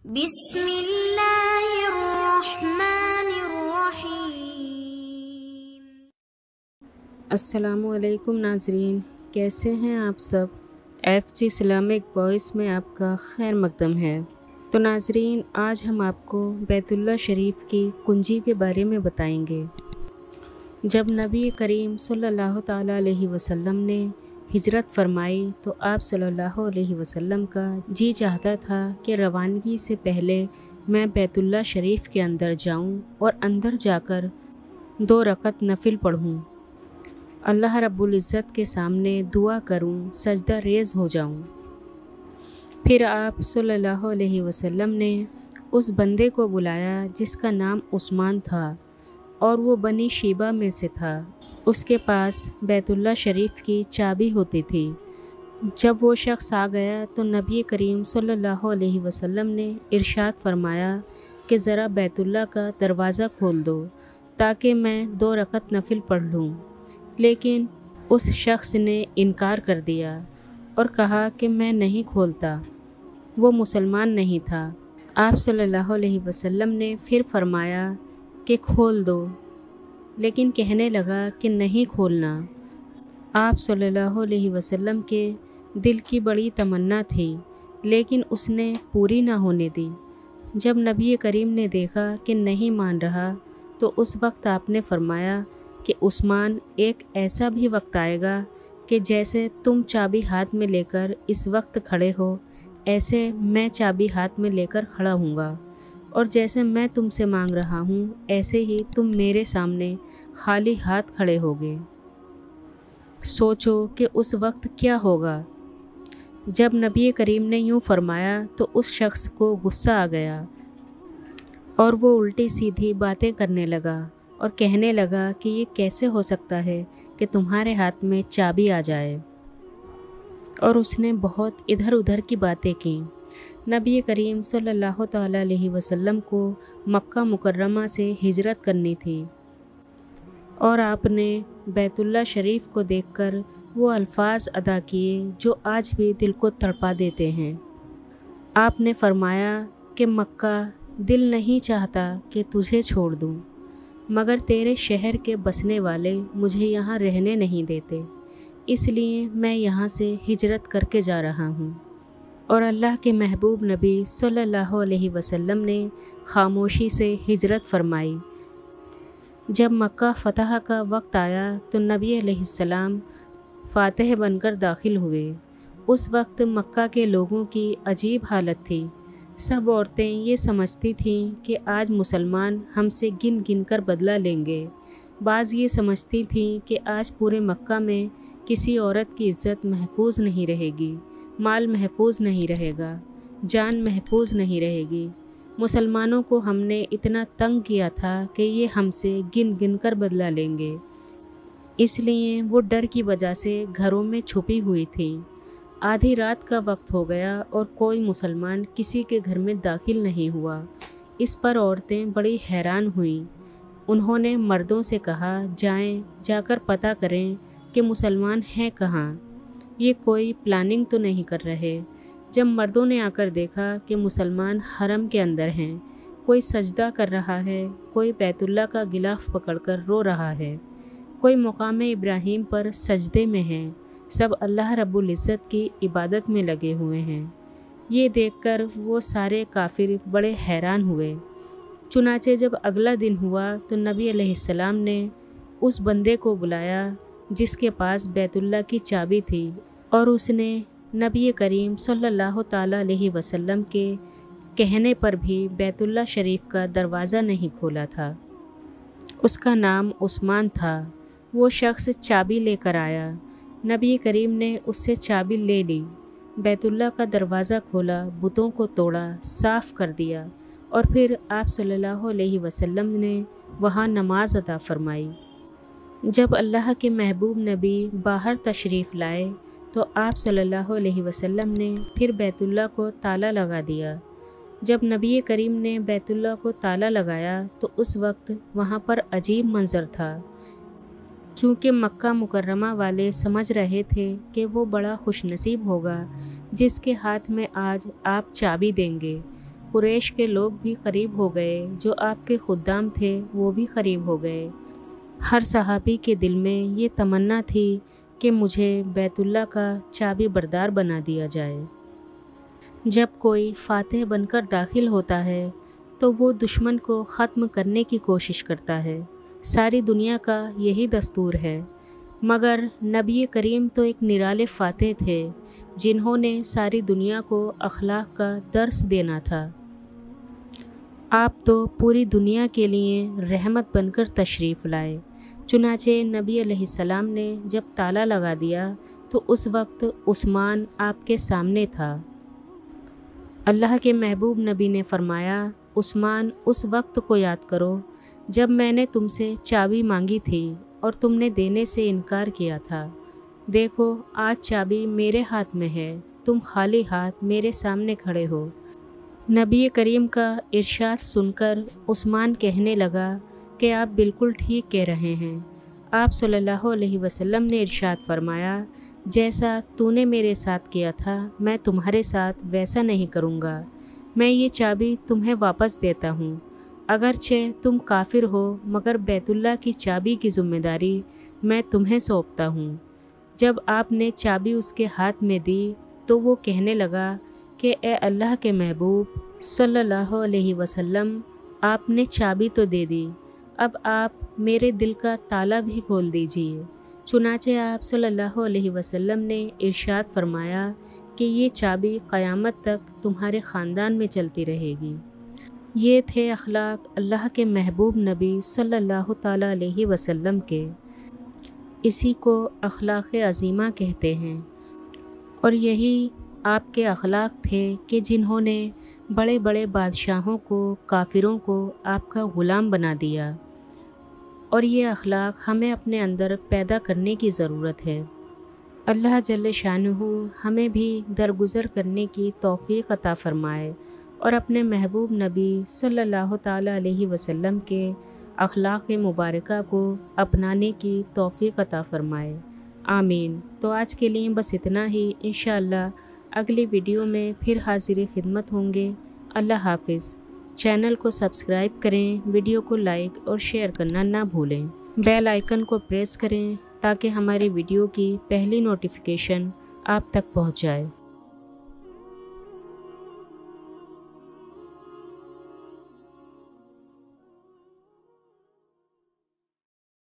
بسم اللہ الرحمن الرحیم۔ السلام علیکم ناظرین، کیسے ہیں آپ سب؟ ایف جی اسلامک وائس میں آپ کا خیر مقدم ہے۔ تو ناظرین، آج ہم آپ کو بیت اللہ شریف کی کنجی کے بارے میں بتائیں گے۔ جب نبی کریم صلی اللہ تعالیٰ علیہ وسلم نے ہجرت فرمائی تو آپ صلی اللہ علیہ وسلم کا جی چاہتا تھا کہ روانگی سے پہلے میں بیت اللہ شریف کے اندر جاؤں اور اندر جا کر 2 رکعت نفل پڑھوں، اللہ رب العزت کے سامنے دعا کروں، سجدہ ریز ہو جاؤں۔ پھر آپ صلی اللہ علیہ وسلم نے اس بندے کو بلایا جس کا نام عثمان تھا اور وہ بنی شیبہ میں سے تھا۔ اس کے پاس بیت اللہ شریف کی چابی ہوتی تھی۔ جب وہ شخص آ گیا تو نبی کریم صلی اللہ علیہ وسلم نے ارشاد فرمایا کہ ذرا بیت اللہ کا دروازہ کھول دو تاکہ میں 2 رکعت نفل پڑھ لوں، لیکن اس شخص نے انکار کر دیا اور کہا کہ میں نہیں کھولتا، وہ مسلمان نہیں تھا۔ آپ صلی اللہ علیہ وسلم نے پھر فرمایا کہ کھول دو، لیکن کہنے لگا کہ نہیں کھولنا۔ آپ صلی اللہ علیہ وسلم کے دل کی بڑی تمنا تھی لیکن اس نے پوری نہ ہونے دی۔ جب نبی کریم نے دیکھا کہ نہیں مان رہا تو اس وقت آپ نے فرمایا کہ عثمان، ایک ایسا بھی وقت آئے گا کہ جیسے تم چابی ہاتھ میں لے کر اس وقت کھڑے ہو، ایسے میں چابی ہاتھ میں لے کر کھڑا ہوں گا، اور جیسے میں تم سے مانگ رہا ہوں ایسے ہی تم میرے سامنے خالی ہاتھ کھڑے ہوگے۔ سوچو کہ اس وقت کیا ہوگا۔ جب نبی کریم نے یوں فرمایا تو اس شخص کو غصہ آ گیا اور وہ الٹی سیدھی باتیں کرنے لگا اور کہنے لگا کہ یہ کیسے ہو سکتا ہے کہ تمہارے ہاتھ میں چابی آ جائے، اور اس نے بہت ادھر ادھر کی باتیں کیں۔ نبی کریم صلی اللہ تعالیٰ علیہ وسلم کو مکہ مکرمہ سے ہجرت کرنی تھی اور آپ نے بیت اللہ شریف کو دیکھ کر وہ الفاظ ادا کیے جو آج بھی دل کو تڑپا دیتے ہیں۔ آپ نے فرمایا کہ مکہ، دل نہیں چاہتا کہ تجھے چھوڑ دوں، مگر تیرے شہر کے بسنے والے مجھے یہاں رہنے نہیں دیتے، اس لیے میں یہاں سے ہجرت کر کے جا رہا ہوں۔ اور اللہ کے محبوب نبی صلی اللہ علیہ وسلم نے خاموشی سے ہجرت فرمائی۔ جب مکہ فتح کا وقت آیا تو نبی علیہ السلام فاتح بن کر داخل ہوئے۔ اس وقت مکہ کے لوگوں کی عجیب حالت تھی۔ سب عورتیں یہ سمجھتی تھیں کہ آج مسلمان ہم سے گن گن کر بدلہ لیں گے۔ بعض یہ سمجھتی تھیں کہ آج پورے مکہ میں کسی عورت کی عزت محفوظ نہیں رہے گی، مال محفوظ نہیں رہے گا، جان محفوظ نہیں رہے گی۔ مسلمانوں کو ہم نے اتنا تنگ کیا تھا کہ یہ ہم سے گن گن کر بدلہ لیں گے، اس لیے وہ ڈر کی وجہ سے گھروں میں چھپی ہوئی تھیں۔ آدھی رات کا وقت ہو گیا اور کوئی مسلمان کسی کے گھر میں داخل نہیں ہوا۔ اس پر عورتیں بڑی حیران ہوئیں۔ انہوں نے مردوں سے کہا، جائیں جا کر پتہ کریں کہ مسلمان ہیں کہاں، یہ کوئی پلاننگ تو نہیں کر رہے۔ جب مردوں نے آ کر دیکھا کہ مسلمان حرم کے اندر ہیں، کوئی سجدہ کر رہا ہے، کوئی بیت اللہ کا غلاف پکڑ کر رو رہا ہے، کوئی مقام ابراہیم پر سجدے میں ہے، سب اللہ رب العزت کی عبادت میں لگے ہوئے ہیں، یہ دیکھ کر وہ سارے کافر بڑے حیران ہوئے۔ چنانچہ جب اگلا دن ہوا تو نبی علیہ السلام نے اس بندے کو بلایا جس کے پاس بیت اللہ کی چابی تھی، اور اس نے نبی کریم صلی اللہ تعالیٰ علیہ وسلم کے کہنے پر بھی بیت اللہ شریف کا دروازہ نہیں کھولا تھا۔ اس کا نام عثمان تھا۔ وہ شخص چابی لے کر آیا، نبی کریم نے اس سے چابی لے لی، بیت اللہ کا دروازہ کھولا، بتوں کو توڑا، صاف کر دیا، اور پھر آپ صلی اللہ علیہ وسلم نے وہاں نماز ادا فرمائی۔ جب اللہ کے محبوب نبی باہر تشریف لائے تو آپ صلی اللہ علیہ وسلم نے پھر بیت اللہ کو تالا لگا دیا۔ جب نبی کریم نے بیت اللہ کو تالا لگایا تو اس وقت وہاں پر عجیب منظر تھا، کیونکہ مکہ مکرمہ والے سمجھ رہے تھے کہ وہ بڑا خوش نصیب ہوگا جس کے ہاتھ میں آج آپ چابی دیں گے۔ قریش کے لوگ بھی قریب ہو گئے، جو آپ کے خدام تھے وہ بھی قریب ہو گئے۔ ہر صحابی کے دل میں یہ تمنا تھی کہ مجھے بیت اللہ کا چابی بردار بنا دیا جائے۔ جب کوئی فاتح بن کر داخل ہوتا ہے تو وہ دشمن کو ختم کرنے کی کوشش کرتا ہے۔ ساری دنیا کا یہی دستور ہے، مگر نبی کریم تو ایک نرالے فاتح تھے جنہوں نے ساری دنیا کو اخلاق کا درس دینا تھا۔ آپ تو پوری دنیا کے لیے رحمت بن کر تشریف لائے۔ چنانچہ نبی علیہ السلام نے جب تالا لگا دیا تو اس وقت عثمان آپ کے سامنے تھا۔ اللہ کے محبوب نبی نے فرمایا، عثمان، اس وقت کو یاد کرو جب میں نے تم سے چابی مانگی تھی اور تم نے دینے سے انکار کیا تھا۔ دیکھو آج چابی میرے ہاتھ میں ہے، تم خالی ہاتھ میرے سامنے کھڑے ہو۔ نبی کریم کا ارشاد سن کر عثمان کہنے لگا کہ آپ بالکل ٹھیک کہہ رہے ہیں۔ آپ صلی اللہ علیہ وسلم نے ارشاد فرمایا، جیسا تو نے میرے ساتھ کیا تھا میں تمہارے ساتھ ویسا نہیں کروں گا۔ میں یہ چابی تمہیں واپس دیتا ہوں، اگرچہ تم کافر ہو مگر بیت اللہ کی چابی کی ذمہ داری میں تمہیں سونپتا ہوں۔ جب آپ نے چابی اس کے ہاتھ میں دی تو وہ کہنے لگا کہ اے اللہ کے محبوب صلی اللہ علیہ وسلم، آپ نے چابی تو دے دی، اب آپ میرے دل کا تالا بھی کھول دیجیے۔ چنانچہ آپ صلی اللہ علیہ وسلم نے ارشاد فرمایا کہ یہ چابی قیامت تک تمہارے خاندان میں چلتی رہے گی۔ یہ تھے اخلاق اللہ کے محبوب نبی صلی اللہ تعالیٰ علیہ وسلم کے۔ اسی کو اخلاق عظیمہ کہتے ہیں، اور یہی آپ کے اخلاق تھے کہ جنہوں نے بڑے بڑے بادشاہوں کو، کافروں کو آپ کا غلام بنا دیا، اور یہ اخلاق ہمیں اپنے اندر پیدا کرنے کی ضرورت ہے۔ اللہ جل شانہ ہمیں بھی درگزر کرنے کی توفیق عطا فرمائے اور اپنے محبوب نبی صلی اللہ تعالیٰ علیہ وسلم کے اخلاق مبارکہ کو اپنانے کی توفیق عطا فرمائے، آمین۔ تو آج کے لیے بس اتنا ہی، انشاءاللہ اگلی ویڈیو میں پھر حاضر خدمت ہوں گے۔ اللہ حافظ۔ چینل کو سبسکرائب کریں، ویڈیو کو لائک اور شیئر کرنا نہ بھولیں، بیل آئیکن کو پریس کریں تاکہ ہماری ویڈیو کی پہلی نوٹیفیکیشن آپ تک پہنچ جائے۔